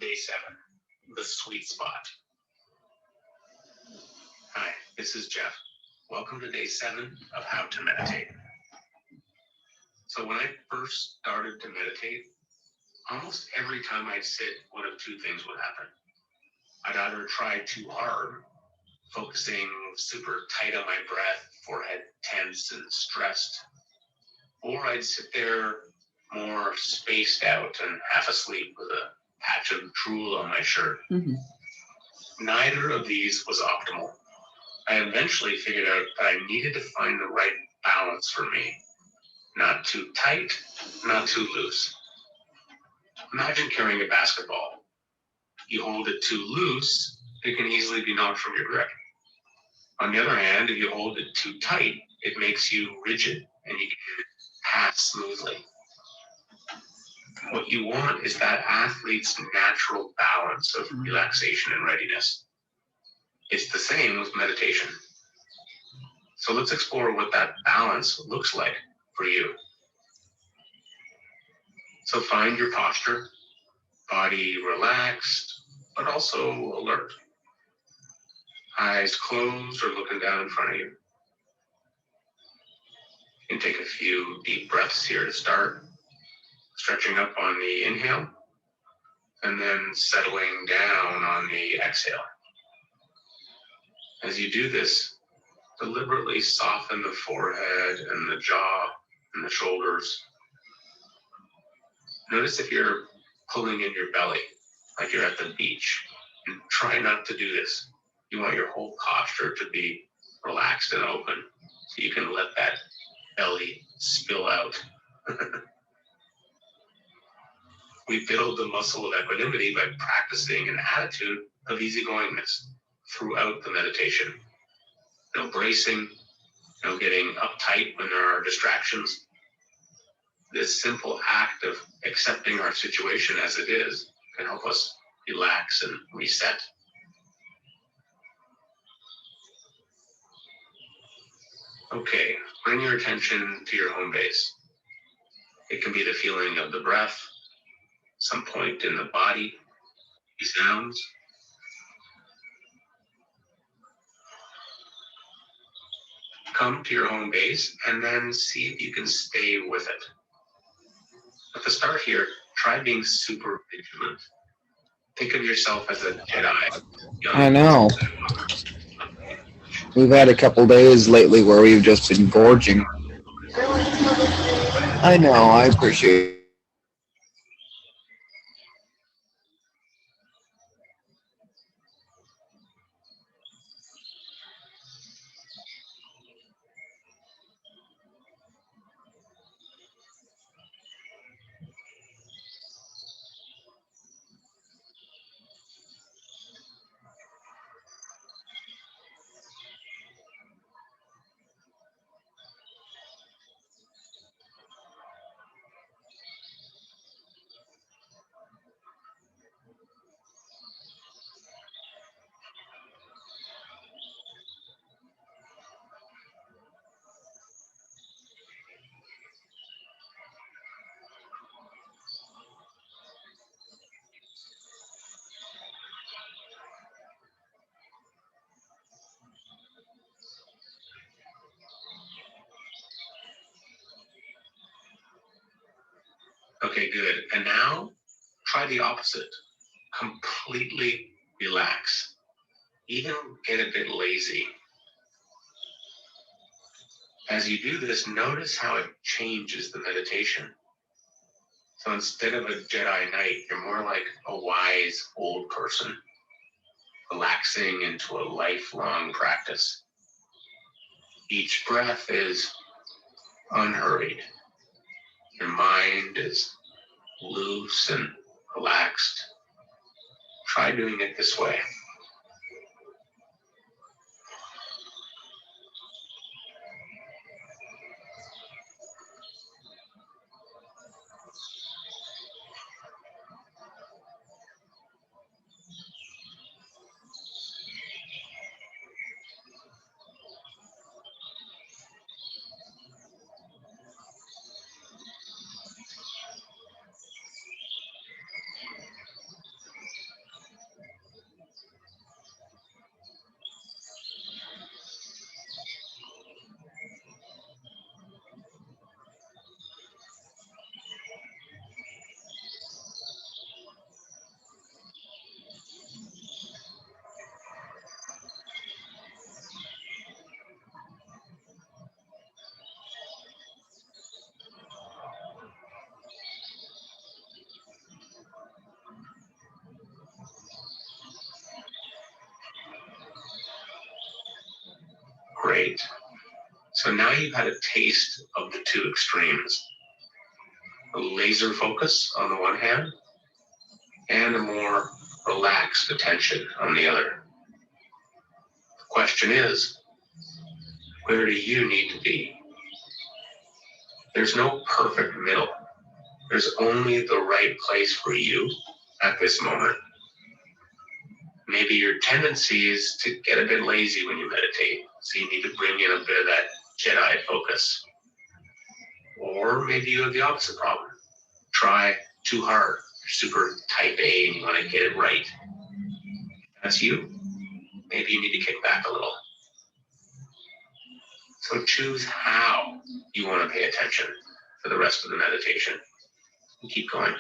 Day 7, the sweet spot. Hi, this is Jeff. Welcome to Day 7 of How to Meditate. So when I first started to meditate, almost every time I'd sit, one of two things would happen. I'd either try too hard, focusing super tight on my breath, forehead tense and stressed, or I'd sit there more spaced out and half asleep with a patch of drool on my shirt. Neither of these was optimal. I eventually figured out that I needed to find the right balance for me. Not too tight, not too loose. Imagine carrying a basketball. You hold it too loose, it can easily be knocked from your grip. On the other hand, if you hold it too tight, it makes you rigid and you can pass smoothly. What you want is that athlete's natural balance of relaxation and readiness. It's the same with meditation. So let's explore what that balance looks like for you. So find your posture, body relaxed, but also alert. Eyes closed or looking down in front of you. You can take a few deep breaths here to start, stretching up on the inhale, and then settling down on the exhale. As you do this, deliberately soften the forehead and the jaw and the shoulders. Notice if you're pulling in your belly, like you're at the beach. And try not to do this. You want your whole posture to be relaxed and open, so you can let that belly spill out. We build the muscle of equanimity by practicing an attitude of easygoingness throughout the meditation. No bracing, no getting uptight when there are distractions. This simple act of accepting our situation as it is can help us relax and reset. Okay, bring your attention to your home base. It can be the feeling of the breath, some point in the body, sounds. Come to your home base and then see if you can stay with it. At the start here, try being super vigilant. Think of yourself as a Jedi. I know. We've had a couple days lately where we've just been gorging. I know, I appreciate it. Okay, good. And now, try the opposite. Completely relax. Even get a bit lazy. As you do this, notice how it changes the meditation. So instead of a Jedi Knight, you're more like a wise old person, relaxing into a lifelong practice. Each breath is unhurried. Your mind is loose and relaxed. Try doing it this way. Great. So now you've had a taste of the two extremes. A laser focus on the one hand, and a more relaxed attention on the other. The question is, where do you need to be? There's no perfect middle. There's only the right place for you at this moment. Maybe your tendency is to get a bit lazy when you meditate, so you need to bring in a bit of that Jedi focus. Or maybe you have the opposite problem. Try too hard. You're super type A and you want to get it right. If that's you. Maybe you need to kick back a little. So choose how you want to pay attention for the rest of the meditation. And keep going.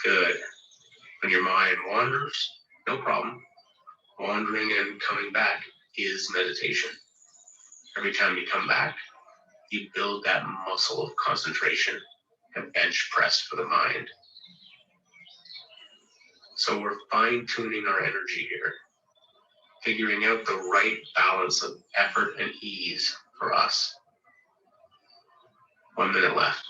Good. When your mind wanders, no problem. Wandering and coming back is meditation. Every time you come back, you build that muscle of concentration and bench press for the mind. So we're fine-tuning our energy here, figuring out the right balance of effort and ease for us. 1 minute left.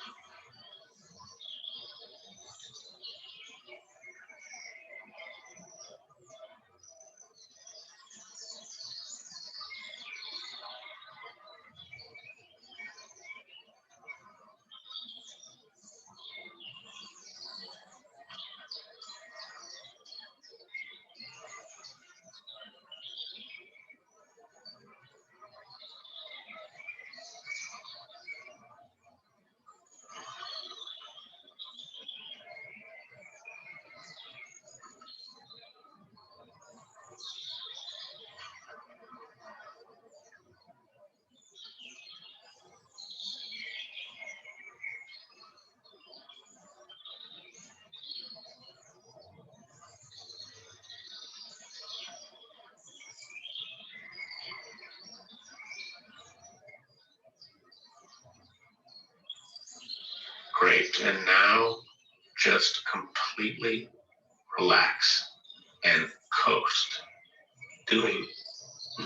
Great. And now just completely relax and coast, doing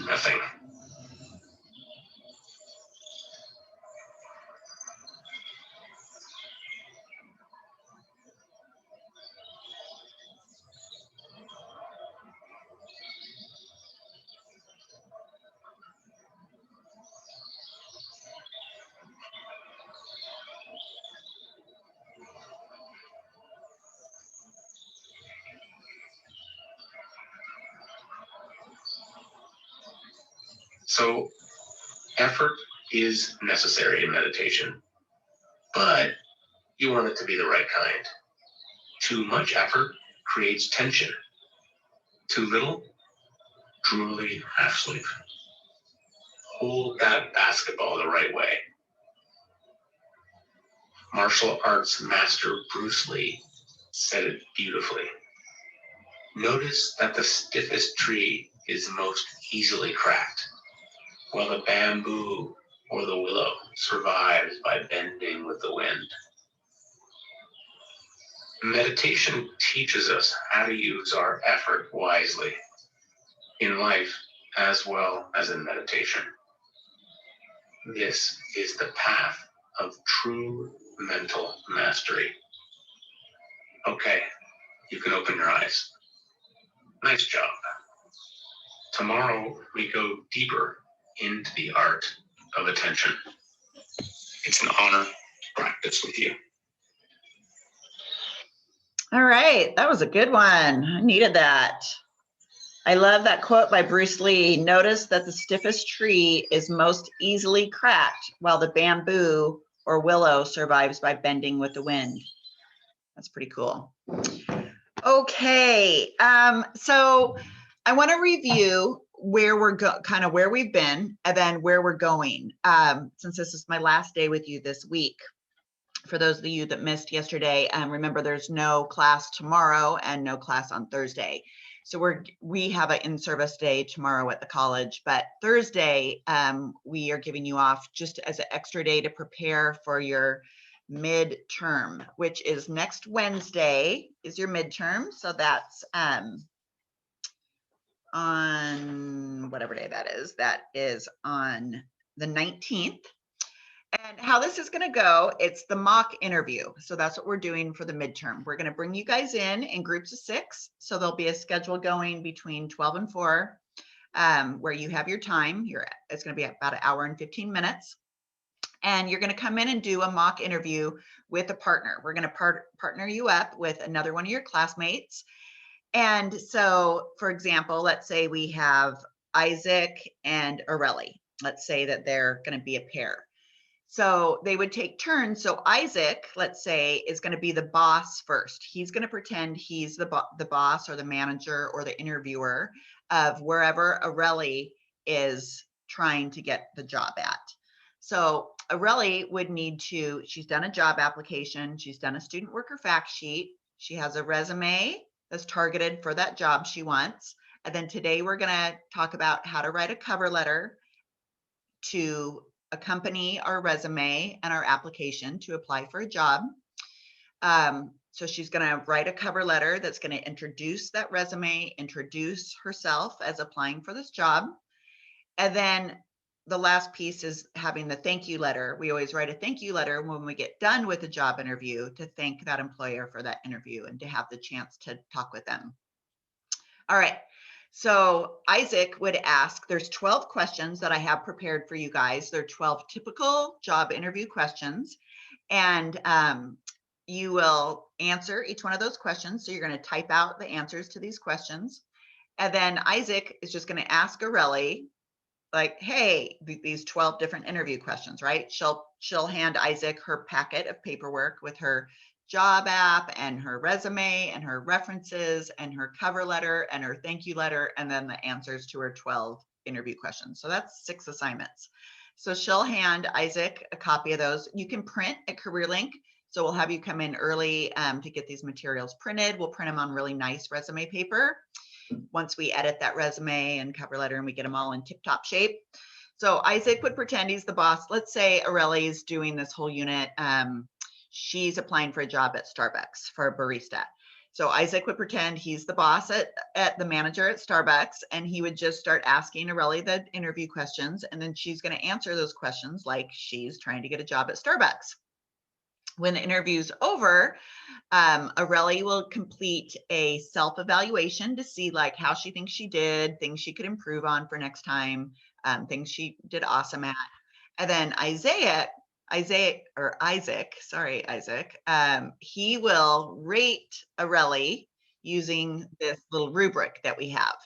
nothing. So effort is necessary in meditation, but you want it to be the right kind. Too much effort creates tension. Too little, drooly half sleep. Hold that basketball the right way. Martial arts master Bruce Lee said it beautifully. Notice that the stiffest tree is most easily cracked, while the bamboo or the willow survives by bending with the wind. Meditation teaches us how to use our effort wisely, in life as well as in meditation. This is the path of true mental mastery. Okay, you can open your eyes. Nice job. Tomorrow, we go deeper into the art of attention. It's an honor to practice with you. All right, that was a good one. I needed that. I love that quote by Bruce Lee. Notice that the stiffest tree is most easily cracked, while the bamboo or willow survives by bending with the wind. That's pretty cool. Okay, so I want to review where we're kind of where we've been and then where we're going. Since this is my last day with you this week. For those of you that missed yesterday, remember there's no class tomorrow and no class on Thursday. So we have an in-service day tomorrow at the college, but Thursday we are giving you off just as an extra day to prepare for your midterm, which is next Wednesday is your midterm. So that's on whatever day that is on the 19th. And how this is going to go, it's the mock interview. So that's what we're doing for the midterm. We're going to bring you guys in groups of 6. So there'll be a schedule going between 12 and 4 where you have your time. It's going to be about an hour and 15 minutes. And you're going to come in and do a mock interview with a partner. We're going to partner you up with another one of your classmates. And so, for example, let's say we have Isaac and Areli. Let's say that they're going to be a pair. So they would take turns. So Isaac, let's say, is going to be the boss first. He's going to pretend he's the boss or the manager or the interviewer of wherever Areli is trying to get the job at. So Areli would need to, she's done a job application. She's done a student worker fact sheet. She has a resume that's targeted for that job she wants. And then today we're going to talk about how to write a cover letter to accompany our resume and our application to apply for a job. So she's going to write a cover letter that's going to introduce that resume, introduce herself as applying for this job. And then the last piece is having the thank you letter. We always write a thank you letter when we get done with the job interview to thank that employer for that interview and to have the chance to talk with them. All right. So Isaac would ask, there's 12 questions that I have prepared for you guys. They're 12 typical job interview questions. And you will answer each one of those questions. So you're going to type out the answers to these questions. And then Isaac is just going to ask Areli, like, hey, these 12 different interview questions, right? She'll hand Isaac her packet of paperwork with her job app and her resume and her references and her cover letter and her thank you letter, and then the answers to her 12 interview questions. So that's 6 assignments. So she'll hand Isaac a copy of those. You can print at CareerLink. So we'll have you come in early to get these materials printed. We'll print them on really nice resume paper once we edit that resume and cover letter and we get them all in tip-top shape. So Isaac would pretend he's the boss. Let's say Areli is doing this whole unit. She's applying for a job at Starbucks for a barista. So Isaac would pretend he's the boss at the manager at Starbucks, and he would just start asking Areli the interview questions, and then she's going to answer those questions like she's trying to get a job at Starbucks. When the interview's over, Areli will complete a self-evaluation to see like how she thinks she did, things she could improve on for next time, things she did awesome at. And then Isaac, he will rate Areli using this little rubric that we have.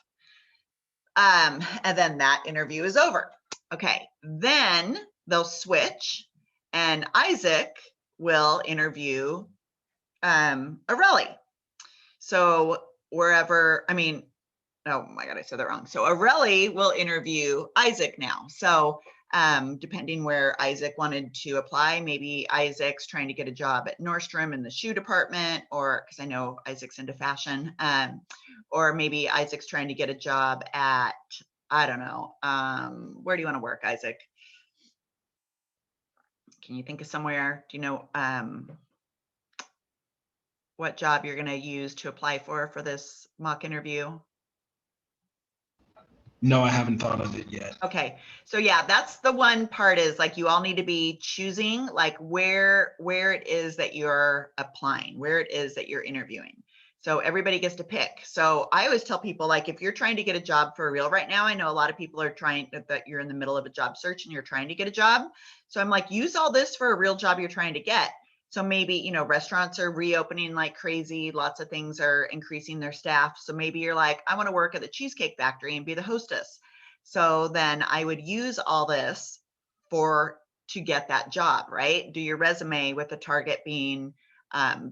And then that interview is over. Okay, then they'll switch and Isaac will interview Areli. So wherever, oh my God, I said that wrong. So Areli will interview Isaac now. So depending where Isaac wanted to apply, maybe Isaac's trying to get a job at Nordstrom in the shoe department, or because I know Isaac's into fashion, or maybe Isaac's trying to get a job at, I don't know, where do you want to work, Isaac? Can you think of somewhere? Do you know what job you're going to use to apply for this mock interview? No, I haven't thought of it yet. Okay, so yeah, that's the one part is like you all need to be choosing like where it is that you're applying, where it is that you're interviewing. So everybody gets to pick. So I always tell people like if you're trying to get a job for real right now, I know a lot of people are trying that you're in the middle of a job search and you're trying to get a job. So I'm like, use all this for a real job you're trying to get. So maybe, you know, restaurants are reopening like crazy. Lots of things are increasing their staff. So maybe you're like, I want to work at the Cheesecake Factory and be the hostess. So then I would use all this to get that job, right? Do your resume with the target being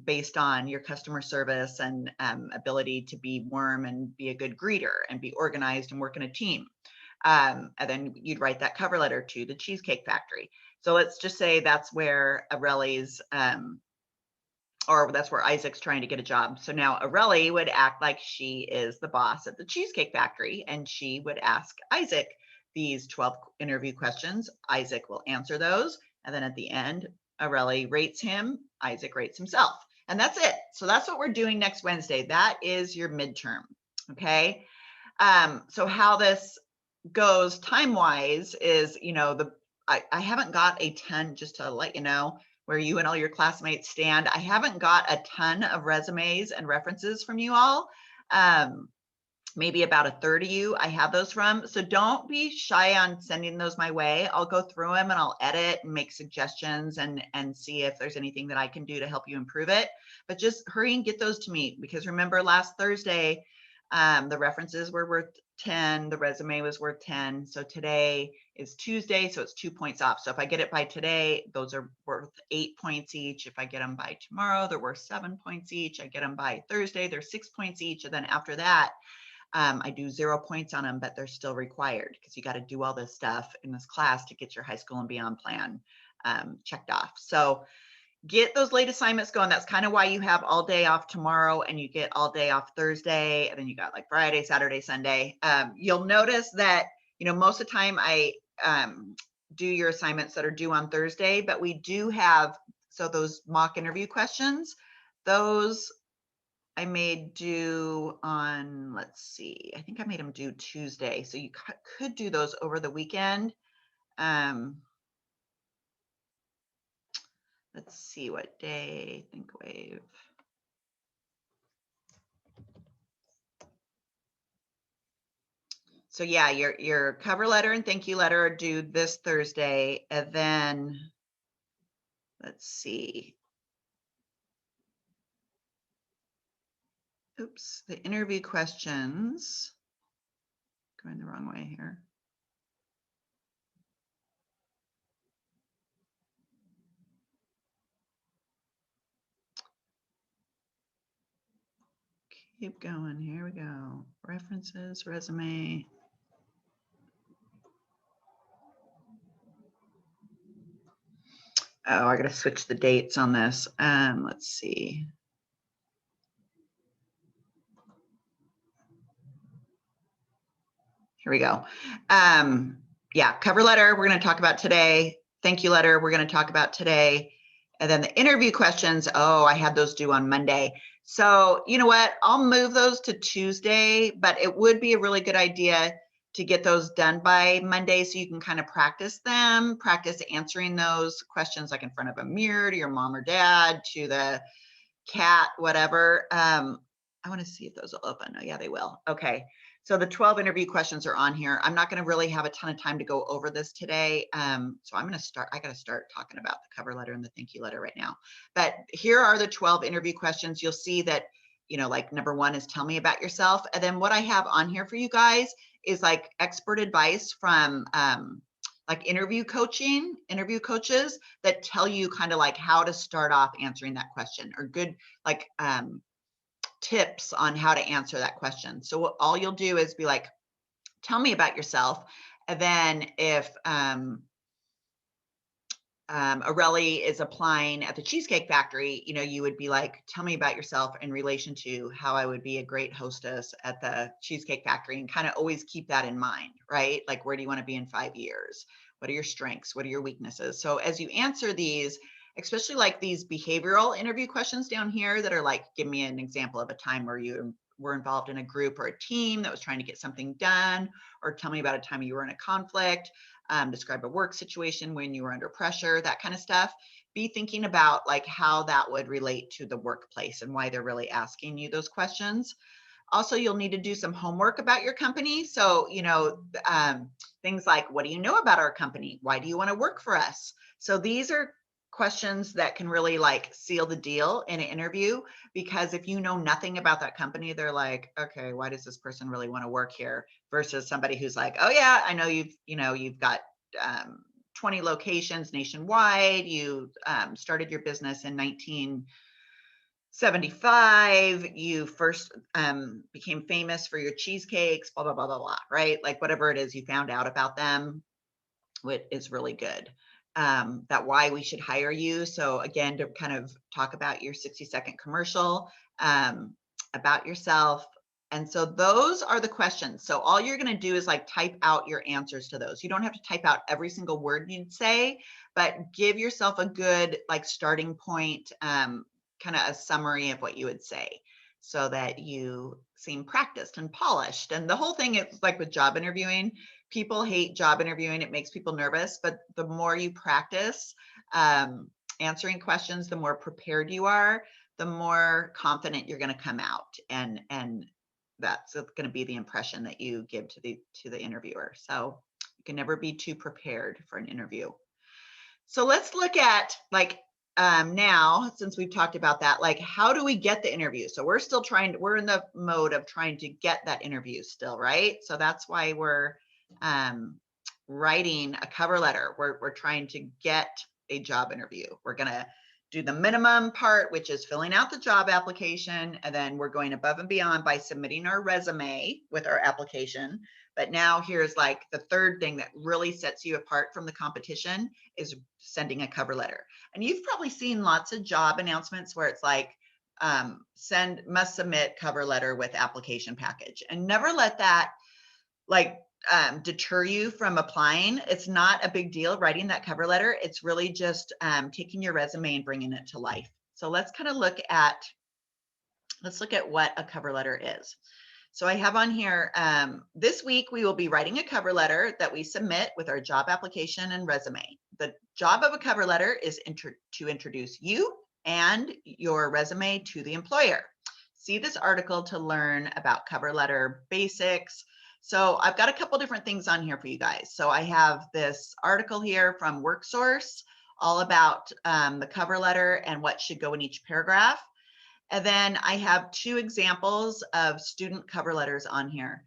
based on your customer service and ability to be warm and be a good greeter and be organized and work in a team. And then you'd write that cover letter to the Cheesecake Factory. So let's just say that's where Areli's, or that's where Isaac's trying to get a job. So now Areli would act like she is the boss at the Cheesecake Factory, and she would ask Isaac these 12 interview questions. Isaac will answer those. And then at the end, Areli rates him, Isaac rates himself. And that's it. So that's what we're doing next Wednesday. That is your midterm. Okay. So how this goes time-wise is, you know, I haven't got a ton, just to let you know where you and all your classmates stand. I haven't got a ton of resumes and references from you all. Maybe about a third of you I have those from. So don't be shy on sending those my way. I'll go through them and I'll edit and make suggestions and see if there's anything that I can do to help you improve it. But just hurry and get those to me, because remember last Thursday, the references were worth 10, the resume was worth 10. So today is Tuesday, so it's 2 points off. So if I get it by today, those are worth 8 points each. If I get them by tomorrow, they're worth 7 points each. I get them by Thursday, they're 6 points each. And then after that, I do 0 points on them, but they're still required because you got to do all this stuff in this class to get your high school and beyond plan checked off. So get those late assignments going. That's kind of why you have all day off tomorrow and you get all day off Thursday, and then you got like Friday, Saturday, Sunday. You'll notice that, you know, most of the time I do your assignments that are due on Thursday, but we do have, so those mock interview questions, those I made due on, let's see, I think I made them due Tuesday. So you could do those over the weekend. Let's see what day, ThinkWave. So yeah, your cover letter and thank you letter are due this Thursday. And then let's see. Oops, the interview questions, going the wrong way here. Keep going, here we go. References, resume. Oh, I gotta switch the dates on this. Let's see. Here we go. Yeah, cover letter, we're going to talk about today. Thank you letter, we're going to talk about today. And then the interview questions, oh, I had those due on Monday. So you know what? I'll move those to Tuesday, but it would be a really good idea to get those done by Monday so you can kind of practice them, practice answering those questions like in front of a mirror to your mom or dad, to the cat, whatever. I want to see if those will open. Oh, yeah, they will. Okay. So the 12 interview questions are on here. I'm not going to really have a ton of time to go over this today. So I'm going to start, I got to start talking about the cover letter and the thank you letter right now. But here are the 12 interview questions. You'll see that, you know, like number 1 is tell me about yourself. And then what I have on here for you guys is like expert advice from like interview coaches that tell you kind of like how to start off answering that question, or good like tips on how to answer that question. So what all you'll do is be like, tell me about yourself. And then if Areli is applying at the Cheesecake Factory, you know, you would be like, tell me about yourself in relation to how I would be a great hostess at the Cheesecake Factory, and kind of always keep that in mind, right? Like, where do you want to be in 5 years? What are your strengths? What are your weaknesses? So as you answer these, especially like these behavioral interview questions down here that are like, give me an example of a time where you were involved in a group or a team that was trying to get something done, or tell me about a time you were in a conflict, describe a work situation when you were under pressure, that kind of stuff. Be thinking about like how that would relate to the workplace and why they're really asking you those questions. Also, you'll need to do some homework about your company. So, things like, what do you know about our company? Why do you want to work for us? So these are questions that can really like seal the deal in an interview, because if you know nothing about that company, they're like, okay, why does this person really want to work here? Versus somebody who's like, oh yeah, I know you've got 20 locations nationwide. You started your business in 1975. You first became famous for your cheesecakes, blah, blah, blah, blah, blah, right? Like whatever it is you found out about them, what is really good. That why we should hire you. So again, to kind of talk about your 60-second commercial, about yourself. And so those are the questions. So all you're going to do is like type out your answers to those. You don't have to type out every single word you'd say, but give yourself a good like starting point, kind of a summary of what you would say, so that you seem practiced and polished. And the whole thing is like with job interviewing, people hate job interviewing. It makes people nervous, but the more you practice answering questions, the more prepared you are, the more confident you're going to come out. And that's going to be the impression that you give to the interviewer. So you can never be too prepared for an interview. So let's look at like, now, since we've talked about that, like, how do we get the interview? So we're in the mode of trying to get that interview still, right? So that's why we're writing a cover letter. We're trying to get a job interview. We're going to do the minimum part, which is filling out the job application. And then we're going above and beyond by submitting our resume with our application. But now here's like the third thing that really sets you apart from the competition is sending a cover letter. And you've probably seen lots of job announcements where it's like, must submit cover letter with application package, and never let that like deter you from applying. It's not a big deal writing that cover letter. It's really just taking your resume and bringing it to life. So let's look at what a cover letter is. So I have on here, this week we will be writing a cover letter that we submit with our job application and resume. The job of a cover letter is to introduce you and your resume to the employer. See this article to learn about cover letter basics. So I've got a couple different things on here for you guys. So I have this article here from WorkSource all about the cover letter and what should go in each paragraph. And then I have 2 examples of student cover letters on here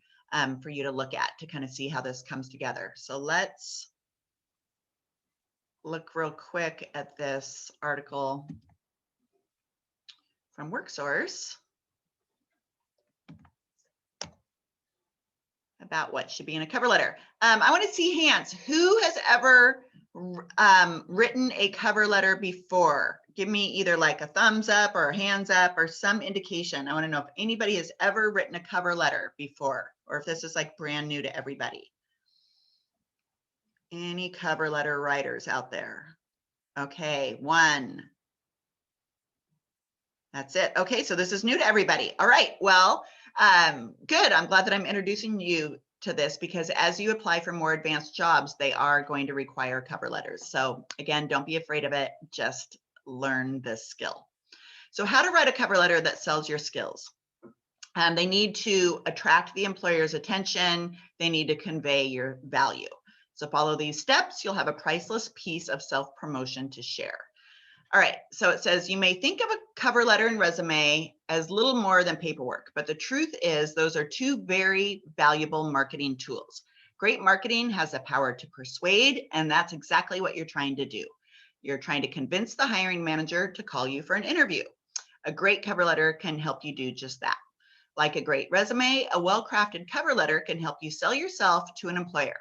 for you to look at to kind of see how this comes together. So let's look real quick at this article from WorkSource about what should be in a cover letter. I want to see hands. Who has ever written a cover letter before? Give me either like a thumbs up or hands up or some indication. I want to know if anybody has ever written a cover letter before, or if this is like brand new to everybody. Any cover letter writers out there? Okay, 1. That's it. Okay, so this is new to everybody. All right, well, good. I'm glad that I'm introducing you to this, because as you apply for more advanced jobs, they are going to require cover letters. So again, don't be afraid of it. Just learn this skill. So how to write a cover letter that sells your skills. They need to attract the employer's attention. They need to convey your value. So follow these steps. You'll have a priceless piece of self-promotion to share. All right, so it says you may think of a cover letter and resume as little more than paperwork, but the truth is those are 2 very valuable marketing tools. Great marketing has the power to persuade, and that's exactly what you're trying to do. You're trying to convince the hiring manager to call you for an interview. A great cover letter can help you do just that. Like a great resume, a well-crafted cover letter can help you sell yourself to an employer.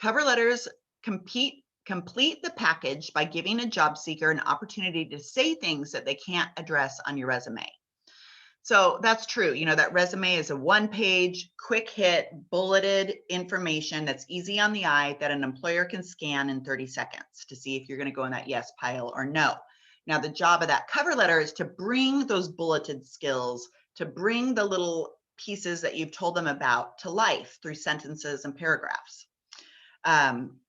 Cover letters complete the package by giving a job seeker an opportunity to say things that they can't address on your resume. So that's true. You know, that resume is a 1-page, quick hit, bulleted information that's easy on the eye that an employer can scan in 30 seconds to see if you're going to go in that yes pile or no. Now, the job of that cover letter is to bring those bulleted skills to bring the little pieces that you've told them about to life through sentences and paragraphs.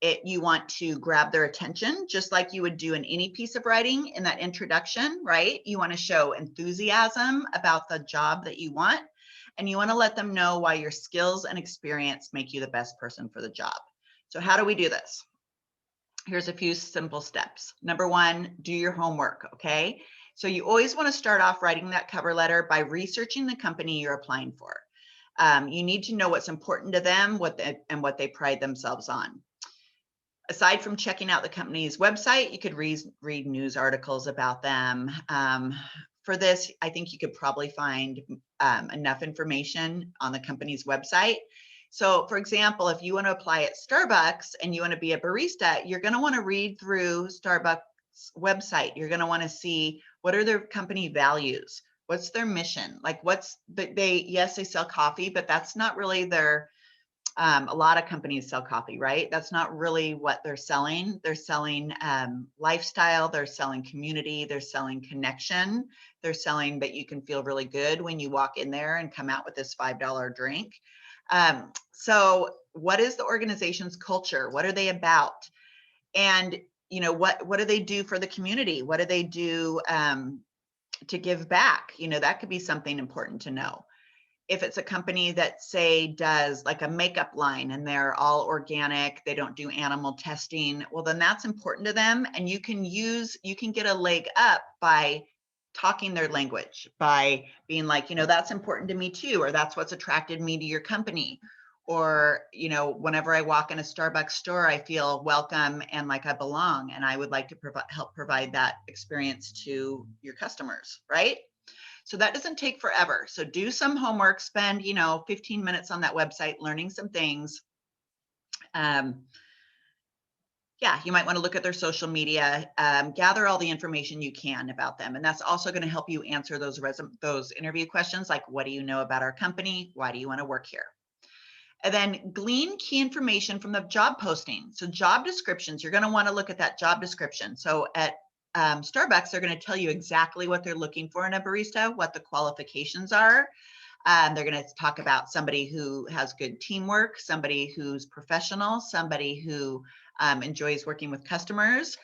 You want to grab their attention, just like you would do in any piece of writing in that introduction, right? You want to show enthusiasm about the job that you want, and you want to let them know why your skills and experience make you the best person for the job. So how do we do this? Here's a few simple steps. Number one, do your homework, okay? So you always want to start off writing that cover letter by researching the company you're applying for. You need to know what's important to them, what they pride themselves on. Aside from checking out the company's website, you could read news articles about them. For this, I think you could probably find enough information on the company's website. So for example, if you want to apply at Starbucks and you want to be a barista, you're going to want to read through Starbucks website. You're going to want to see what are their company values. What's their mission? Like yes, they sell coffee, but that's not really their, a lot of companies sell coffee, right? That's not really what they're selling. They're selling lifestyle, they're selling community, they're selling connection. They're selling that you can feel really good when you walk in there and come out with this $5 drink. So what is the organization's culture? What are they about? And what do they do for the community? What do they do to give back? That could be something important to know. If it's a company that say does like a makeup line and they're all organic, they don't do animal testing, well, then that's important to them. And you can get a leg up by talking their language, by being like, that's important to me too, or that's what's attracted me to your company. Or, whenever I walk in a Starbucks store, I feel welcome and like I belong, and I would like to help provide that experience to your customers, right? So that doesn't take forever. So do some homework, spend, 15 minutes on that website, learning some things. Yeah, you might want to look at their social media, gather all the information you can about them. And that's also going to help you answer those interview questions like, what do you know about our company? Why do you want to work here? And then glean key information from the job posting. So job descriptions, you're going to want to look at that job description. So at Starbucks, they're going to tell you exactly what they're looking for in a barista, what the qualifications are. They're going to talk about somebody who has good teamwork, somebody who's professional, somebody who enjoys working with customers.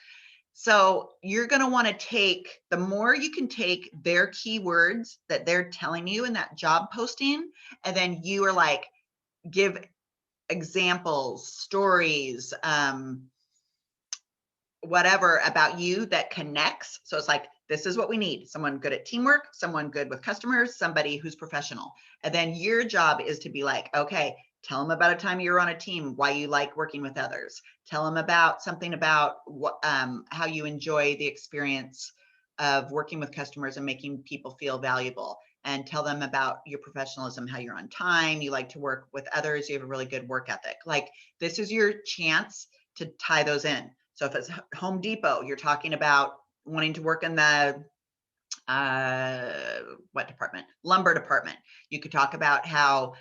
So you're going to want to take, the more you can take their keywords that they're telling you in that job posting, and then you are like, give examples, stories, whatever about you that connects. So it's like, this is what we need. Someone good at teamwork, someone good with customers, somebody who's professional. And then your job is to be like, okay, tell them about a time you were on a team, why you like working with others. Tell them about something about what, how you enjoy the experience of working with customers and making people feel valuable. And tell them about your professionalism, how you're on time, you like to work with others, you have a really good work ethic. Like, this is your chance to tie those in. So if it's Home Depot, you're talking about wanting to work in the what department? Lumber department. You could talk about how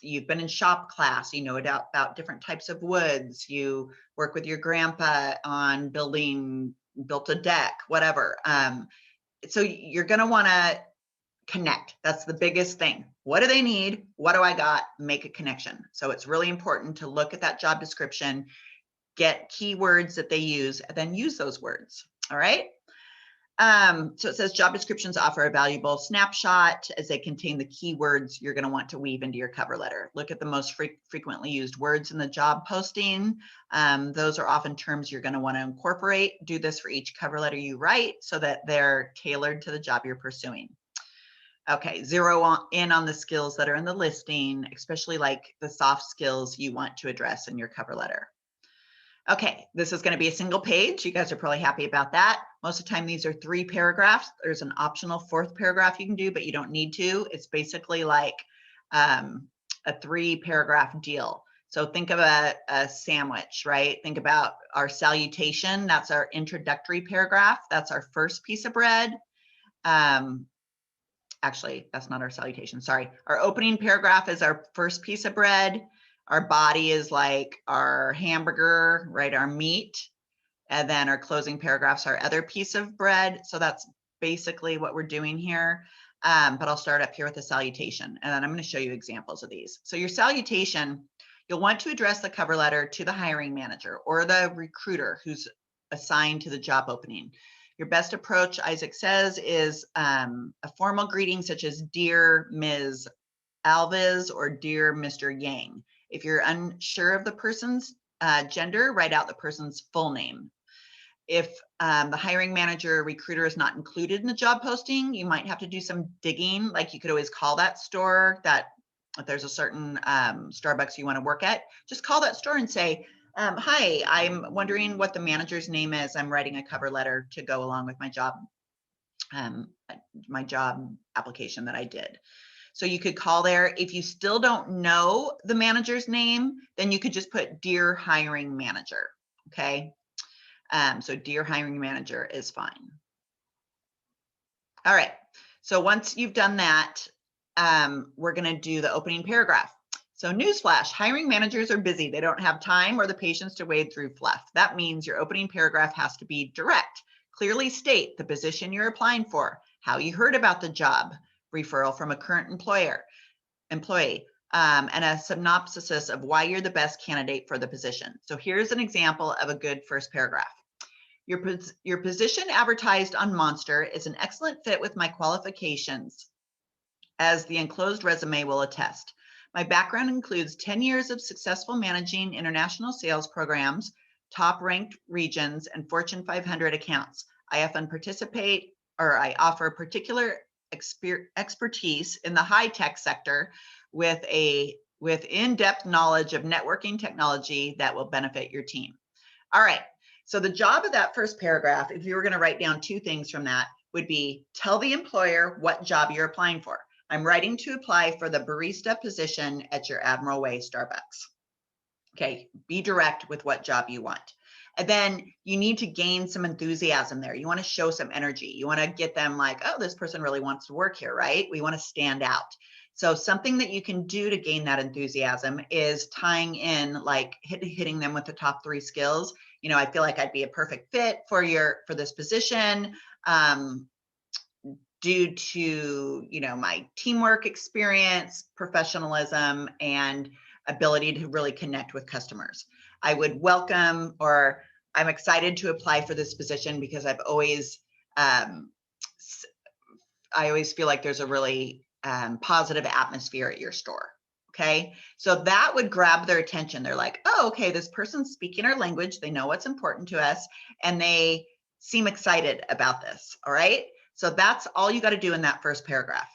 you've been in shop class, you know about different types of woods. You work with your grandpa on built a deck, whatever. So you're going to want to connect. That's the biggest thing. What do they need? What do I got? Make a connection. So it's really important to look at that job description, get keywords that they use, and then use those words. All right. So it says job descriptions offer a valuable snapshot as they contain the keywords you're going to want to weave into your cover letter. Look at the most frequently used words in the job posting. Those are often terms you're going to want to incorporate. Do this for each cover letter you write so that they're tailored to the job you're pursuing. Okay, zero in on the skills that are in the listing, especially like the soft skills you want to address in your cover letter. Okay, this is going to be a single page. You guys are probably happy about that. Most of the time, these are 3 paragraphs. There's an optional 4th paragraph you can do, but you don't need to. It's basically like a 3-paragraph deal. So think of a sandwich, right? Think about our salutation. That's our introductory paragraph. That's our first piece of bread. Actually, that's not our salutation. Sorry. Our opening paragraph is our first piece of bread. Our body is like our hamburger, right? Our meat. And then our closing paragraphs are other piece of bread. So that's basically what we're doing here. but I'll start up here with a salutation, and then I'm going to show you examples of these. So your salutation, you'll want to address the cover letter to the hiring manager or the recruiter who's assigned to the job opening. Your best approach, Isaac says, is a formal greeting such as Dear Ms. Alves or Dear Mr. Yang. If you're unsure of the person's gender, write out the person's full name. If the hiring manager or recruiter is not included in the job posting, you might have to do some digging. Like you could always call that store that if there's a certain Starbucks you want to work at, just call that store and say, hi, I'm wondering what the manager's name is. I'm writing a cover letter to go along with my job application that I did. So you could call there. If you still don't know the manager's name, then you could just put Dear Hiring Manager, okay? So Dear Hiring Manager is fine. All right, so once you've done that, we're gonna do the opening paragraph. So newsflash, hiring managers are busy. They don't have time or the patience to wade through fluff. That means your opening paragraph has to be direct. Clearly state the position you're applying for, how you heard about the job, referral from a current employee, and a synopsis of why you're the best candidate for the position. So here's an example of a good first paragraph. Your position advertised on Monster is an excellent fit with my qualifications, as the enclosed resume will attest. My background includes 10 years of successful managing international sales programs, top ranked regions, and Fortune 500 accounts. I offer particular expertise in the high-tech sector with in-depth knowledge of networking technology that will benefit your team. All right, so the job of that first paragraph, if you were going to write down two things from that, would be tell the employer what job you're applying for. I'm writing to apply for the barista position at your Admiral Way Starbucks. Okay, be direct with what job you want. And then you need to gain some enthusiasm there. You want to show some energy. You want to get them like, oh, this person really wants to work here, right? We want to stand out. So something that you can do to gain that enthusiasm is tying in, like hitting them with the top 3 skills. You know, I feel like I'd be a perfect fit for this position due to, you know, my teamwork experience, professionalism, and ability to really connect with customers. I would welcome, or I'm excited to apply for this position because I always feel like there's a really positive atmosphere at your store. Okay, so that would grab their attention. They're like, oh, okay, this person's speaking our language. They know what's important to us, and they seem excited about this. All right, so that's all you got to do in that first paragraph.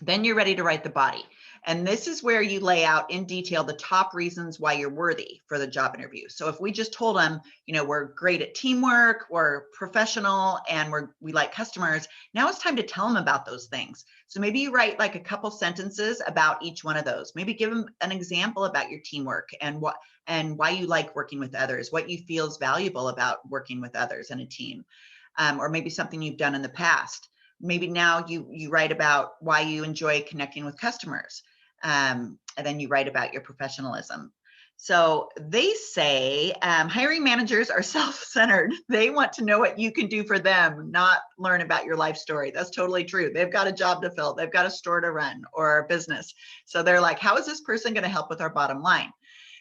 Then you're ready to write the body. And this is where you lay out in detail the top reasons why you're worthy for the job interview. So if we just told them, you know, we're great at teamwork, we're professional, and we like customers, now it's time to tell them about those things. So maybe you write like a couple sentences about each one of those. Maybe give them an example about your teamwork and why you like working with others, what you feel is valuable about working with others in a team, or maybe something you've done in the past. Maybe now you write about why you enjoy connecting with customers. And then you write about your professionalism. So they say hiring managers are self-centered. They want to know what you can do for them, not learn about your life story. That's totally true. They've got a job to fill. They've got a store to run or a business. So they're like, how is this person going to help with our bottom line?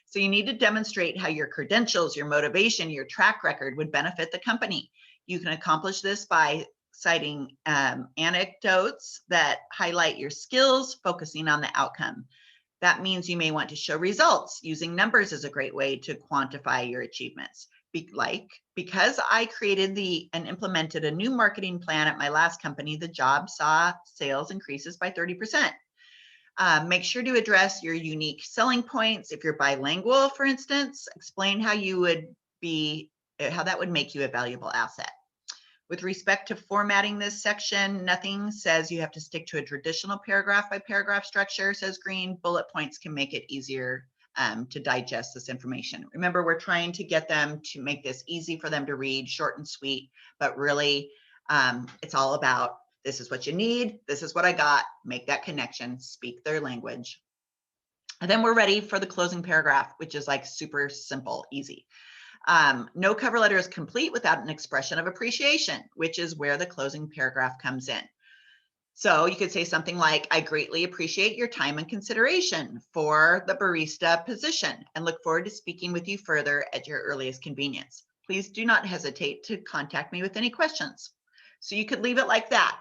So you need to demonstrate how your credentials, your motivation, your track record would benefit the company. You can accomplish this by citing anecdotes that highlight your skills, focusing on the outcome. That means you may want to show results. Using numbers is a great way to quantify your achievements. Because I created and implemented a new marketing plan at my last company, the job saw sales increases by 30%. Make sure to address your unique selling points. If you're bilingual, for instance, explain how that would make you a valuable asset. With respect to formatting this section, nothing says you have to stick to a traditional paragraph by paragraph structure, says Green. Bullet points can make it easier to digest this information. Remember, we're trying to get them to make this easy for them to read, short and sweet, but really it's all about, this is what you need, this is what I got, make that connection, speak their language. And then we're ready for the closing paragraph, which is like super simple, easy. No cover letter is complete without an expression of appreciation, which is where the closing paragraph comes in. So you could say something like, I greatly appreciate your time and consideration for the barista position and look forward to speaking with you further at your earliest convenience. Please do not hesitate to contact me with any questions. So you could leave it like that.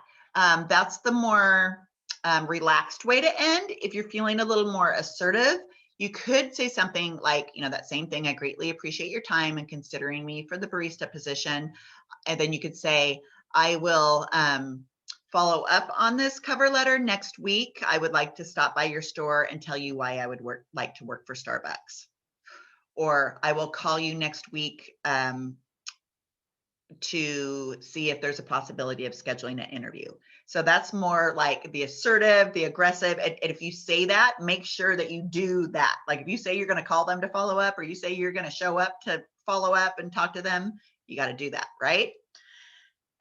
That's the more relaxed way to end. If you're feeling a little more assertive, you could say something like, that same thing. I greatly appreciate your time and considering me for the barista position. And then you could say, I will follow up on this cover letter next week. I would like to stop by your store and tell you why I would like to work for Starbucks. Or I will call you next week to see if there's a possibility of scheduling an interview. So that's more like the assertive, the aggressive. And if you say that, make sure that you do that. Like if you say you're going to call them to follow up, or you say you're going to show up to follow up and talk to them, you got to do that, right?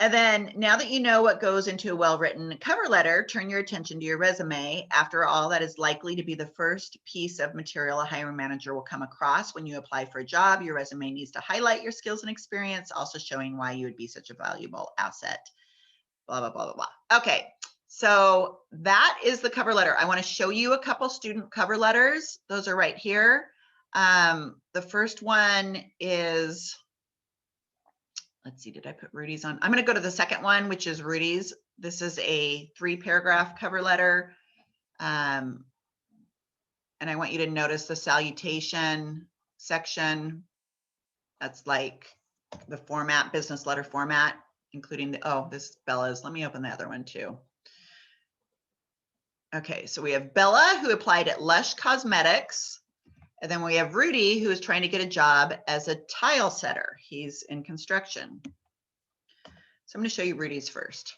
And then now that you know what goes into a well-written cover letter, turn your attention to your resume. After all, that is likely to be the first piece of material a hiring manager will come across when you apply for a job. Your resume needs to highlight your skills and experience, also showing why you would be such a valuable asset, blah, blah, blah, blah, blah. Okay, so that is the cover letter. I want to show you a couple student cover letters. Those are right here. The first one is, let's see, did I put Rudy's on? I'm going to go to the second one, which is Rudy's. This is a 3-paragraph cover letter. And I want you to notice the salutation section. That's like the format, business letter format, including this is Bella's. Let me open the other one too. Okay, so we have Bella, who applied at Lush Cosmetics. And then we have Rudy, who is trying to get a job as a tile setter. He's in construction. So I'm going to show you Rudy's first.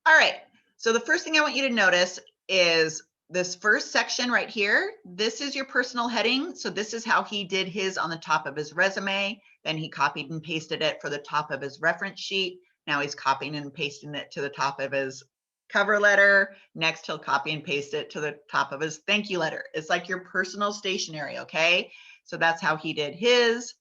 All right. So the first thing I want you to notice is this first section right here. This is your personal heading. So this is how he did his on the top of his resume. Then he copied and pasted it for the top of his reference sheet. Now he's copying and pasting it to the top of his cover letter. Next, he'll copy and paste it to the top of his thank you letter. It's like your personal stationery, okay? So that's how he did his.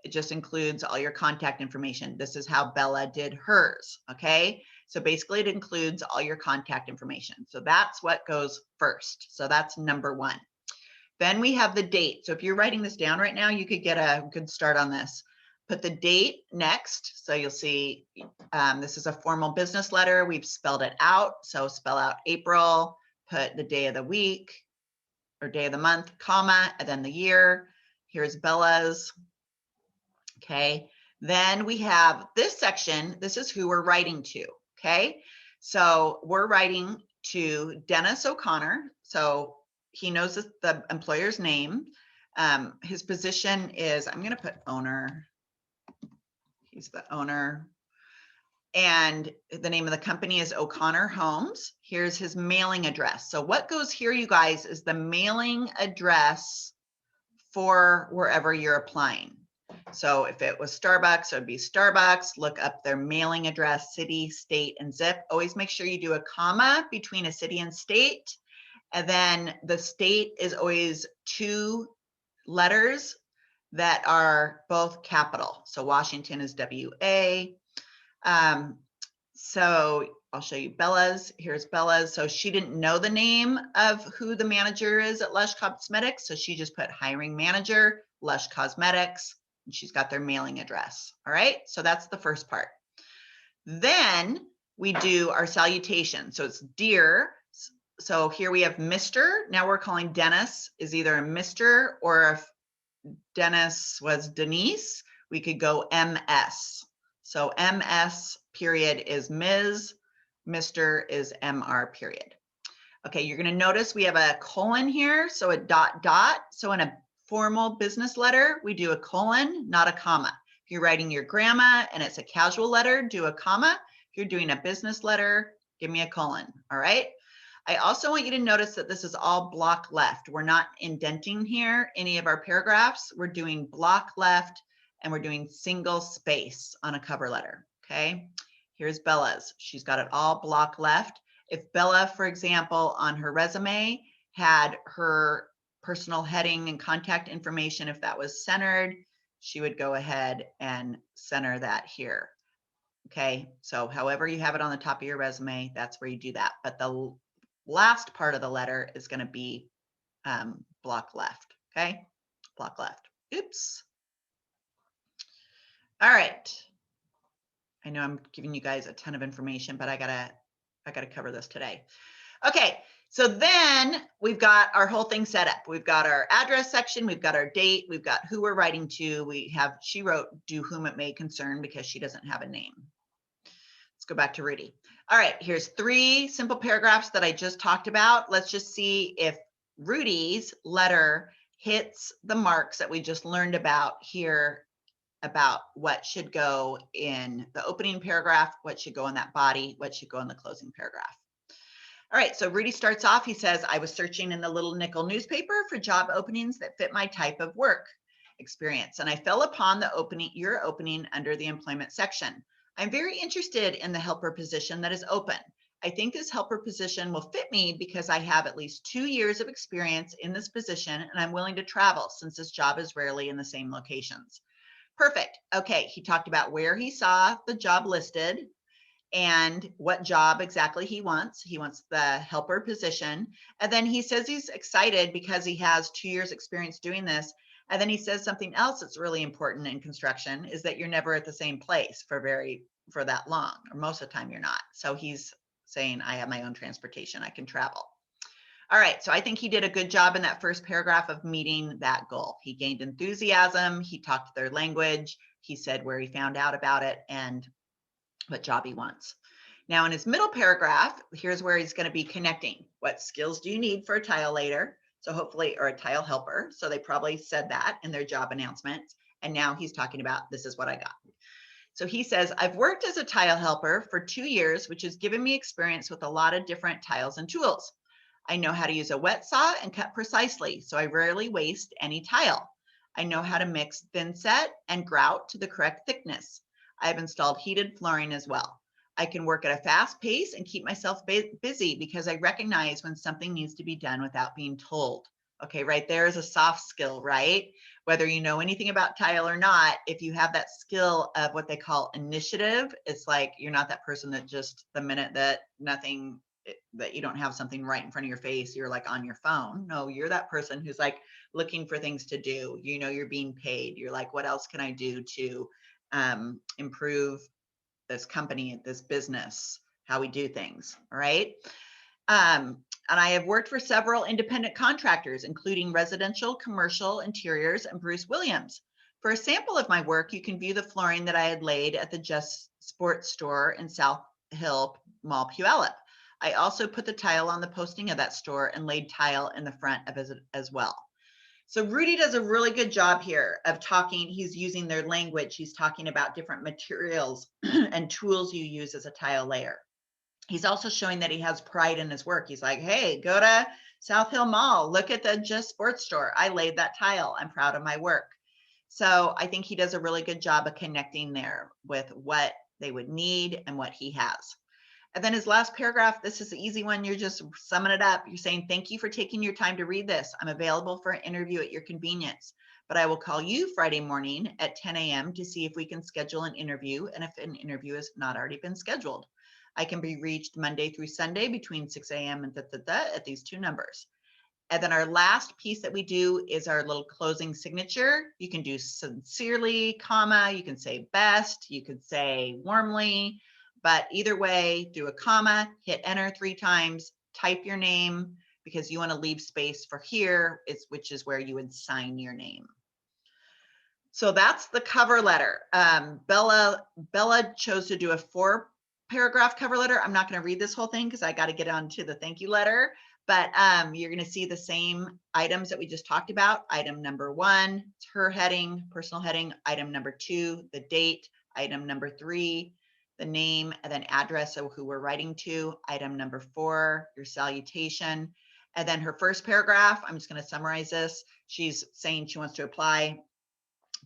It just includes all your contact information. This is how Bella did hers, okay? So basically it includes all your contact information. So that's what goes first. So that's number 1. Then we have the date. So if you're writing this down right now, you could get a good start on this. Put the date next. So you'll see this is a formal business letter. We've spelled it out. So spell out April, put the day of the week or day of the month, comma, and then the year. Here's Bella's. Okay. Then we have this section. This is who we're writing to. Okay. So we're writing to Dennis O'Connor. So he knows the employer's name. His position is, I'm going to put owner. He's the owner. And the name of the company is O'Connor Homes. Here's his mailing address. So what goes here, you guys, is the mailing address for wherever you're applying. So if it was Starbucks, it would be Starbucks. Look up their mailing address, city, state, and zip. Always make sure you do a comma between a city and state. And then the state is always 2 letters that are both capital. So Washington is WA. So I'll show you Bella's. Here's Bella's. So she didn't know the name of who the manager is at Lush Cosmetics. So she just put hiring manager, Lush Cosmetics, and she's got their mailing address. All right. So that's the first part. Then we do our salutation. So it's dear. So here we have Mr. Now we're calling Dennis is either a Mr. or if Dennis was Denise, we could go MS. So MS period is Ms. Mr. is MR period. Okay, you're going to notice we have a colon here, so a dot dot. So in a formal business letter, we do a colon, not a comma. If you're writing your grandma and it's a casual letter, do a comma. If you're doing a business letter, give me a colon. All right. I also want you to notice that this is all block left. We're not indenting here any of our paragraphs. We're doing block left and we're doing single space on a cover letter. Okay. Here's Bella's. She's got it all block left. If Bella, for example, on her resume had her personal heading and contact information, if that was centered, she would go ahead and center that here. Okay, so however you have it on the top of your resume, that's where you do that. But the last part of the letter is going to be block left. Okay, block left. Oops. All right. I know I'm giving you guys a ton of information, but I gotta cover this today. Okay, so then we've got our whole thing set up. We've got our address section, we've got our date, we've got who we're writing to. She wrote "do whom it may concern" because she doesn't have a name. Let's go back to Rudy. All right, here's 3 simple paragraphs that I just talked about. Let's just see if Rudy's letter hits the marks that we just learned about here, about what should go in the opening paragraph, what should go in that body, what should go in the closing paragraph. All right, so Rudy starts off, he says, I was searching in the Little Nickel newspaper for job openings that fit my type of work experience, and I fell upon your opening under the employment section. I'm very interested in the helper position that is open. I think this helper position will fit me because I have at least 2 years of experience in this position, and I'm willing to travel since this job is rarely in the same locations. Perfect. Okay, he talked about where he saw the job listed and what job exactly he wants. He wants the helper position. And then he says he's excited because he has 2 years experience doing this. And then he says something else that's really important in construction is that you're never at the same place for that long, or most of the time you're not. So he's saying, I have my own transportation, I can travel. All right, so I think he did a good job in that first paragraph of meeting that goal. He gained enthusiasm, he talked their language, he said where he found out about it and what job he wants. Now in his middle paragraph, here's where he's going to be connecting. What skills do you need for a tile layer? So hopefully, or a tile helper. So they probably said that in their job announcements. And now he's talking about, this is what I got. So he says, I've worked as a tile helper for 2 years, which has given me experience with a lot of different tiles and tools. I know how to use a wet saw and cut precisely, so I rarely waste any tile. I know how to mix thin set and grout to the correct thickness. I've installed heated flooring as well. I can work at a fast pace and keep myself busy because I recognize when something needs to be done without being told. Okay, right there is a soft skill, right? Whether you know anything about tile or not, if you have that skill of what they call initiative, it's like you're not that person that just the minute that that you don't have something right in front of your face, you're like on your phone. No, you're that person who's like looking for things to do. You know, you're being paid. You're like, what else can I do to improve this company, this business, how we do things, all right? And I have worked for several independent contractors, including residential, commercial, interiors, and Bruce Williams. For a sample of my work, you can view the flooring that I had laid at the Just Sports store in South Hill Mall, Puyallup. I also put the tile on the posting of that store and laid tile in the front of it as well. So Rudy does a really good job here of talking. He's using their language. He's talking about different materials and tools you use as a tile layer. He's also showing that he has pride in his work. He's like, hey, go to South Hill Mall. Look at the Just Sports store. I laid that tile. I'm proud of my work. So I think he does a really good job of connecting there with what they would need and what he has. And then his last paragraph, this is the easy one. You're just summing it up. You're saying, thank you for taking your time to read this. I'm available for an interview at your convenience, but I will call you Friday morning at 10 a.m. to see if we can schedule an interview and if an interview has not already been scheduled. I can be reached Monday through Sunday between 6 a.m. and at these 2 numbers. And then our last piece that we do is our little closing signature. You can do sincerely, comma, you can say best, you could say warmly, but either way, do a comma, hit enter 3 times, type your name because you want to leave space for here, which is where you would sign your name. So that's the cover letter. Bella chose to do a 4-paragraph cover letter. I'm not going to read this whole thing because I got to get on to the thank you letter, but you're going to see the same items that we just talked about. Item number 1, it's her heading, personal heading. Item number 2, the date. Item number 3, the name and then address of who we're writing to. Item number 4, your salutation. And then her first paragraph, I'm just going to summarize this. She's saying she wants to apply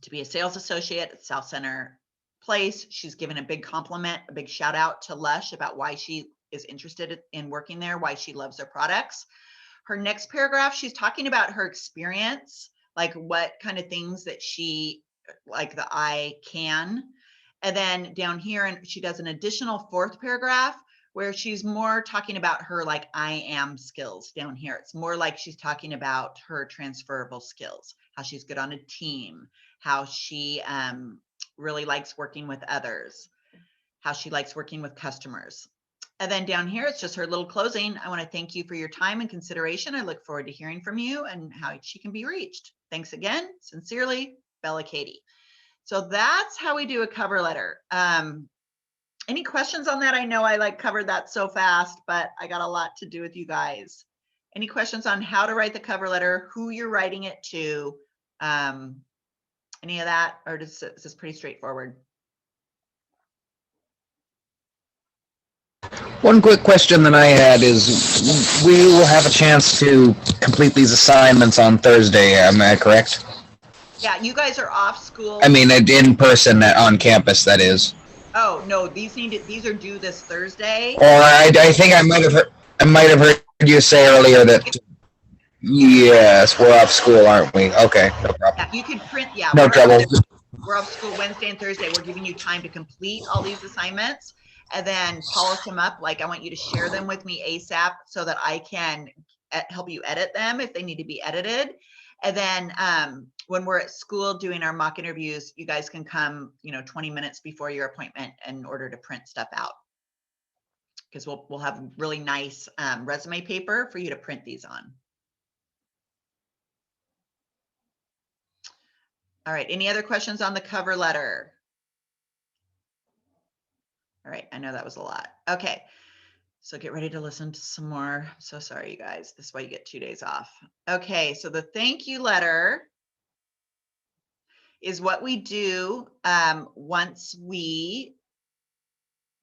to be a sales associate at South Center Place. She's given a big compliment, a big shout out to Lush about why she is interested in working there, why she loves their products. Her next paragraph, she's talking about her experience, like what kind of things that she, like the I can. And then down here, and she does an additional 4th paragraph where she's more talking about her like I am skills down here. It's more like she's talking about her transferable skills, how she's good on a team, how she really likes working with others, how she likes working with customers. And then down here, it's just her little closing. I want to thank you for your time and consideration. I look forward to hearing from you and how she can be reached. Thanks again. Sincerely, Bella Katie. So that's how we do a cover letter. Any questions on that? I know I covered that so fast, but I got a lot to do with you guys. Any questions on how to write the cover letter, who you're writing it to, any of that, or is this pretty straightforward? One quick question that I had is, we will have a chance to complete these assignments on Thursday, am I correct? Yeah, you guys are off school. I mean, in person, on campus, that is. Oh, no, these are due this Thursday. Or I think I might have heard you say earlier that, yes, we're off school, aren't we? Okay, no problem. Yeah, you could print, yeah. No trouble. We're off school Wednesday and Thursday. We're giving you time to complete all these assignments and then polish them up. Like, I want you to share them with me ASAP so that I can help you edit them if they need to be edited. And then when we're at school doing our mock interviews, you guys can come, 20 minutes before your appointment in order to print stuff out. Because we'll have really nice resume paper for you to print these on. All right, any other questions on the cover letter? All right, I know that was a lot. Okay, so get ready to listen to some more. I'm so sorry, you guys. This is why you get 2 days off. Okay, so the thank you letter is what we do once we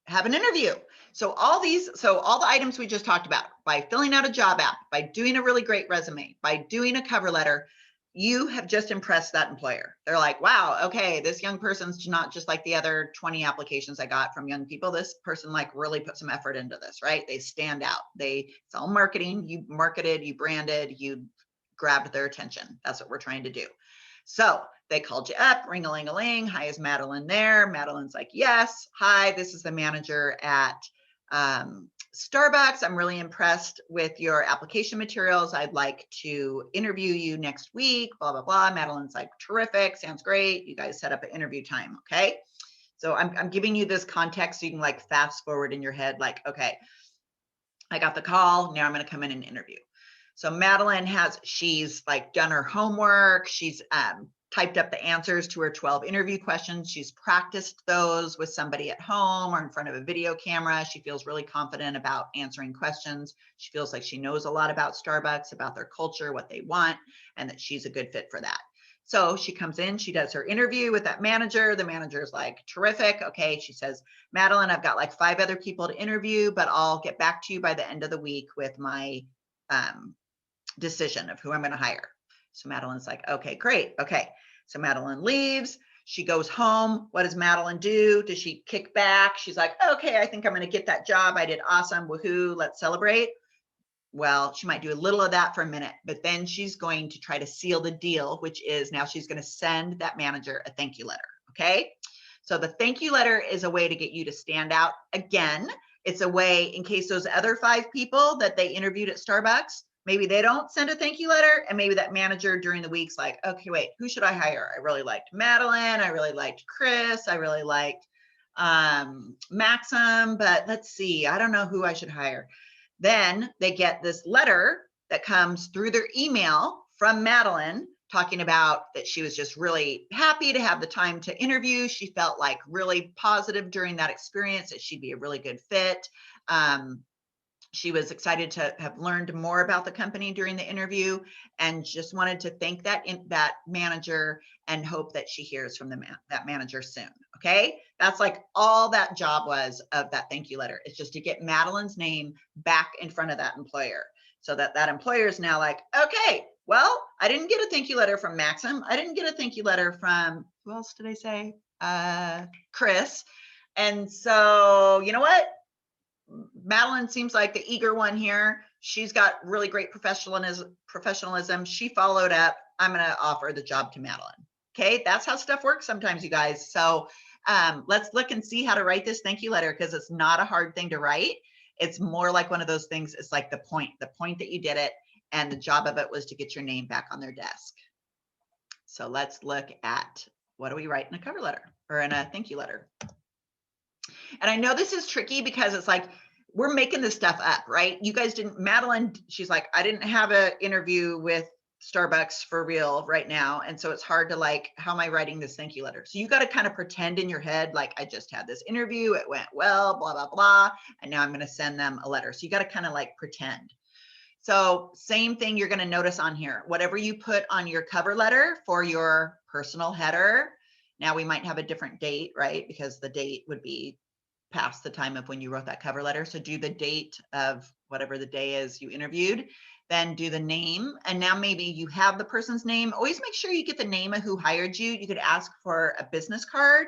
have an interview. So all the items we just talked about, by filling out a job app, by doing a really great resume, by doing a cover letter, you have just impressed that employer. They're like, wow, okay, this young person's not just like the other 20 applications I got from young people. This person really put some effort into this, right? They stand out. It's all marketing. You marketed, you branded, you grabbed their attention. That's what we're trying to do. So they called you up, ring-a-ling-a-ling. Hi, is Madeline there? Madeline's like, yes. Hi, this is the manager at Starbucks. I'm really impressed with your application materials. I'd like to interview you next week, blah, blah, blah. Madeline's like, terrific, sounds great. You guys set up an interview time, okay? So I'm giving you this context so you can fast forward in your head, okay, I got the call, now I'm gonna come in and interview. So Madeline she's done her homework. She's typed up the answers to her 12 interview questions. She's practiced those with somebody at home or in front of a video camera. She feels really confident about answering questions. She feels like she knows a lot about Starbucks, about their culture, what they want, and that she's a good fit for that. So she comes in, she does her interview with that manager. The manager's like, terrific. Okay, she says, Madeline, I've got 5 other people to interview, but I'll get back to you by the end of the week with my decision of who I'm going to hire. So Madeline's like, okay, great. Okay. So Madeline leaves. She goes home. What does Madeline do? Does she kick back? She's like, okay, I think I'm going to get that job. I did awesome. Woohoo. Let's celebrate. Well, she might do a little of that for a minute, but then she's going to try to seal the deal, which is now she's going to send that manager a thank you letter. Okay. So the thank you letter is a way to get you to stand out. Again, it's a way in case those other 5 people that they interviewed at Starbucks, maybe they don't send a thank you letter, and maybe that manager during the week's like, okay, wait, who should I hire? I really liked Madeline. I really liked Chris. I really liked Maxim, but let's see, I don't know who I should hire. Then they get this letter that comes through their email from Madeline talking about that she was just really happy to have the time to interview. She felt really positive during that experience, that she'd be a really good fit. She was excited to have learned more about the company during the interview and just wanted to thank that manager and hope that she hears from that manager soon. Okay. That's all that job was of that thank you letter. It's just to get Madeline's name back in front of that employer so that employer is now like, okay, well, I didn't get a thank you letter from Maxim. I didn't get a thank you letter from, who else did I say? Chris. And so, you know what? Madeline seems like the eager one here. She's got really great professionalism. She followed up. I'm going to offer the job to Madeline. Okay. That's how stuff works sometimes, you guys. So Let's look and see how to write this thank you letter, because it's not a hard thing to write. It's more like one of those things. It's like the point that you did it, and the job of it was to get your name back on their desk. So let's look at, what do we write in a cover letter or in a thank you letter? And I know this is tricky because it's like, we're making this stuff up, right? You guys didn't, Madeline, she's like, I didn't have an interview with Starbucks for real right now. And so it's hard to like, how am I writing this thank you letter? So you got to kind of pretend in your head, like, I just had this interview, it went well, blah, blah, blah. And now I'm going to send them a letter. So you got to kind of like pretend. So same thing you're going to notice on here, whatever you put on your cover letter for your personal header. Now we might have a different date, right? Because the date would be past the time of when you wrote that cover letter. So do the date of whatever the day is you interviewed, then do the name. And now maybe you have the person's name. Always make sure you get the name of who hired you. You could ask for a business card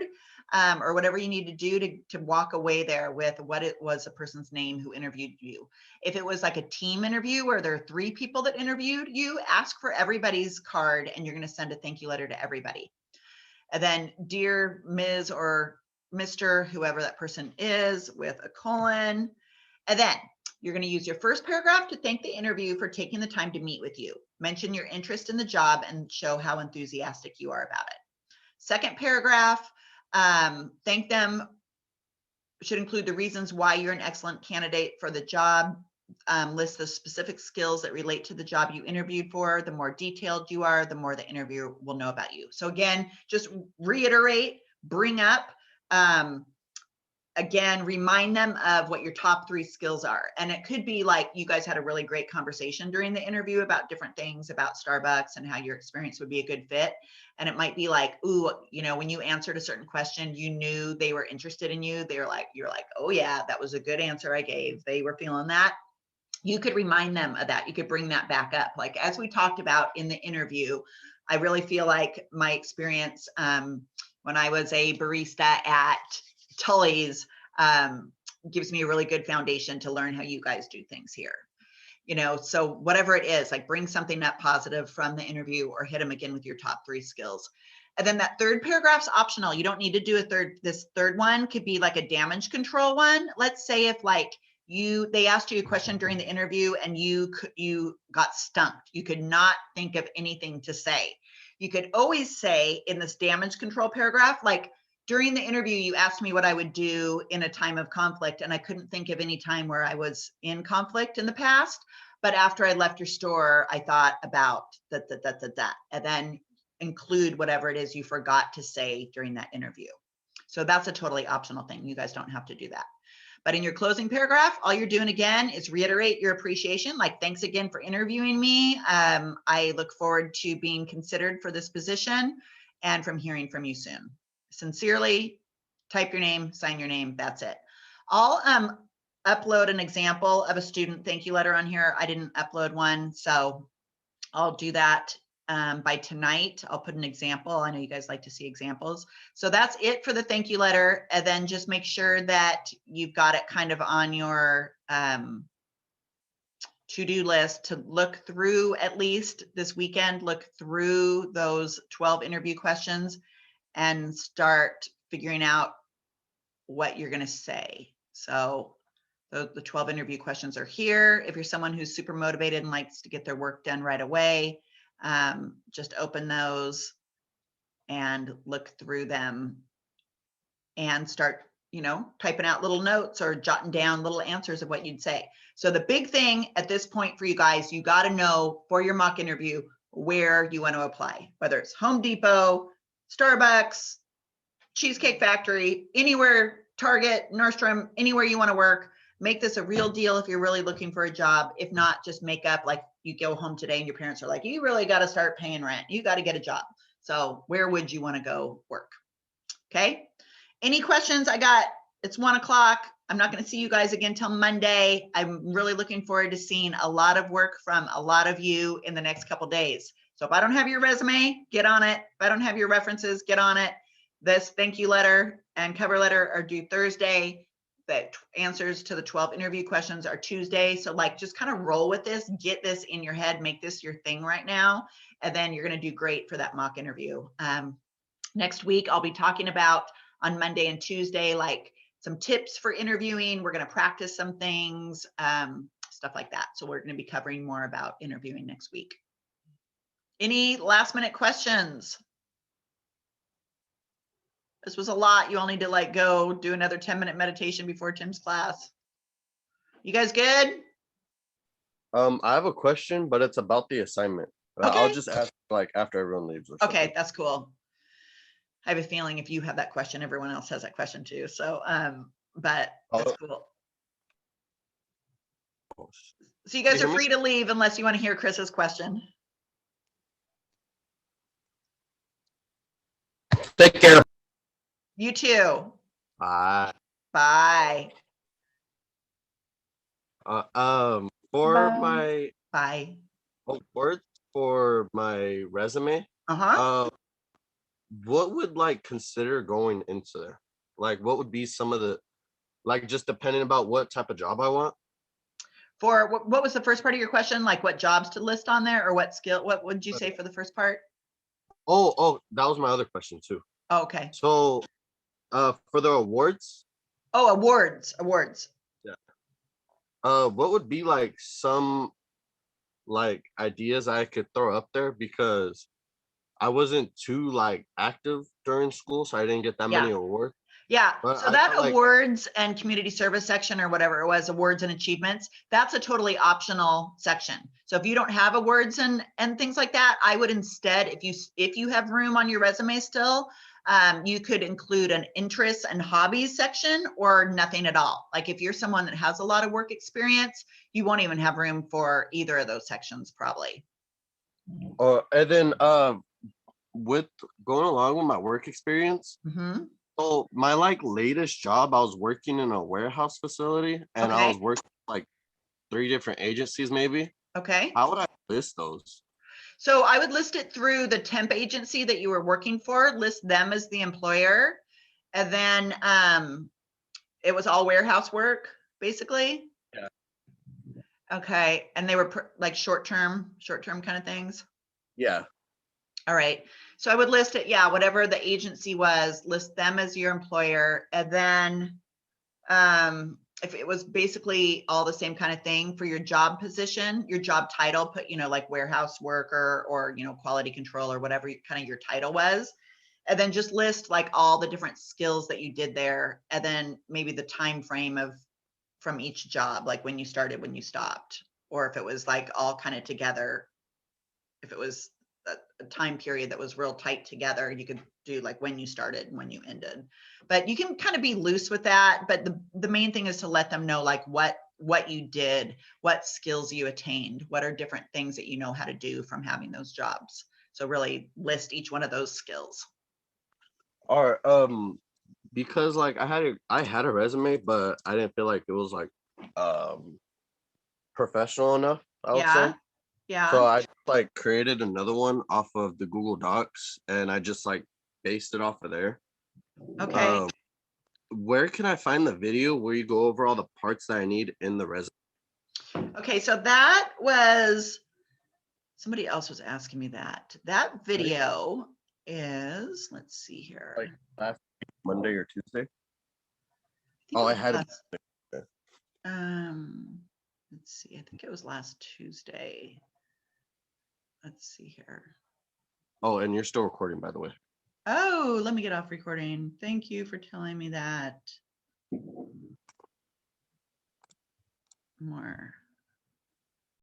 or whatever you need to do to walk away there with what it was, a person's name who interviewed you. If it was like a team interview where there are 3 people that interviewed you, ask for everybody's card and you're going to send a thank you letter to everybody. And then, dear Ms. or Mr., whoever that person is, with a colon. And then you're going to use your first paragraph to thank the interview for taking the time to meet with you. Mention your interest in the job and show how enthusiastic you are about it. Second paragraph, thank them, should include the reasons why you're an excellent candidate for the job. List the specific skills that relate to the job you interviewed for. The more detailed you are, the more the interviewer will know about you. So again, just reiterate, bring up, again, remind them of what your top 3 skills are. And it could be like you guys had a really great conversation during the interview about different things about Starbucks and how your experience would be a good fit. And it might be like, ooh, you know, when you answered a certain question, you knew they were interested in you. You're like, oh yeah, that was a good answer I gave. They were feeling that. You could remind them of that. You could bring that back up. Like, as we talked about in the interview, I really feel like my experience when I was a barista at Tully's gives me a really good foundation to learn how you guys do things here. You know, so whatever it is, like bring something up positive from the interview or hit them again with your top 3 skills. And then that third paragraph's optional. You don't need to do this third one could be like a damage control one. Let's say if like they asked you a question during the interview and you got stumped. You could not think of anything to say. You could always say in this damage control paragraph, like, during the interview, you asked me what I would do in a time of conflict, and I couldn't think of any time where I was in conflict in the past. But after I left your store, I thought about that, and then include whatever it is you forgot to say during that interview. So that's a totally optional thing. You guys don't have to do that. But in your closing paragraph, all you're doing again is reiterate your appreciation. Like, thanks again for interviewing me. I look forward to being considered for this position and from hearing from you soon. Sincerely, type your name, sign your name, that's it. I'll upload an example of a student thank you letter on here. I didn't upload one, so I'll do that by tonight. I'll put an example. I know you guys like to see examples. So that's it for the thank you letter. And then just make sure that you've got it kind of on your to-do list to look through, at least this weekend, look through those 12 interview questions and start figuring out what you're going to say. So the 12 interview questions are here. If you're someone who's super motivated and likes to get their work done right away, just open those and look through them and start, you know, typing out little notes or jotting down little answers of what you'd say. So the big thing at this point for you guys, you got to know for your mock interview where you want to apply, whether it's Home Depot, Starbucks, Cheesecake Factory, anywhere, Target, Nordstrom, anywhere you want to work. Make this a real deal if you're really looking for a job. If not, just make up like you go home today and your parents are like, you really got to start paying rent. You got to get a job. So where would you want to go work? Okay. Any questions? It's 1 o'clock. I'm not going to see you guys again till Monday. I'm really looking forward to seeing a lot of work from a lot of you in the next couple days. So if I don't have your resume, get on it. If I don't have your references, get on it. This thank you letter and cover letter are due Thursday. The answers to the 12 interview questions are Tuesday. So like, just kind of roll with this, get this in your head, make this your thing right now. And then you're going to do great for that mock interview. Next week, I'll be talking about on Monday and Tuesday, like some tips for interviewing. We're going to practice some things, stuff like that. So we're going to be covering more about interviewing next week. Any last minute questions? This was a lot. You all need to like go do another 10-minute meditation before Tim's class. You guys good? I have a question, but it's about the assignment. I'll Okay. just ask like after everyone leaves. Or Okay, something. that's cool. I have a feeling if you have that question, everyone else has that question too. So, but that's cool. So you guys Can are you hear me? free to leave unless you want to hear Chris's question. Take care. You too. Bye. Bye. For Bye. my Bye. awards for my resume, Uh-huh. what would like consider going into there? Like, what would be some of the, like, just depending about what type of job I want? For what was the first part of your question? Like what jobs to list on there or what skill? What would you say for the first part? Oh, that was my other question too. Oh, okay. So, for the awards, Oh, awards. what would be like some like ideas I could throw up there, because I wasn't too like active during school, so I didn't get that Yeah. many awards. Yeah. But So I that felt like- awards and community service section or whatever it was, awards and achievements, that's a totally optional section. So if you don't have awards and things like that, I would instead, if you have room on your resume still, you could include an interests and hobbies section or nothing at all. Like if you're someone that has a lot of work experience, you won't even have room for either of those sections probably. And then with going along with my work experience, Mhm. so my like latest job, I was working in a warehouse facility, and I Okay. was working like 3 different agencies maybe. Okay. How would I list those? So I would list it through the temp agency that you were working for, list them as the employer. And then it was all warehouse work, basically. Yeah. Okay. And they were like short-term kind of things. Yeah. All right. So I would list it, yeah, whatever the agency was, list them as your employer. And then if it was basically all the same kind of thing for your job position, your job title, put, like warehouse worker or, quality control or whatever kind of your title was. And then just list like all the different skills that you did there. And then maybe the time frame from each job, like when you started, when you stopped, or if it was like all kind of together, if it was a time period that was real tight together, you could do like when you started and when you ended. But you can kind of be loose with that. But the main thing is to let them know like what you did, what skills you attained, what are different things that you know how to do from having those jobs. So really list each one of those skills. Or because like I had a resume, but I didn't feel like it was like professional enough, I would say. Yeah. So I like created another one off of the Google Docs, and I just like based it off of there. Okay. Where can I find the video where you go over all the parts that I need in the resume? Okay. So that was, somebody else was asking me that. That video is, let's see here. Like last Monday or Tuesday? think Oh, it I was had it. let's see, I think it was last Tuesday. Let's see here. Oh, and you're still recording, by the way. Oh, let me get off recording. Thank you for telling me that. More.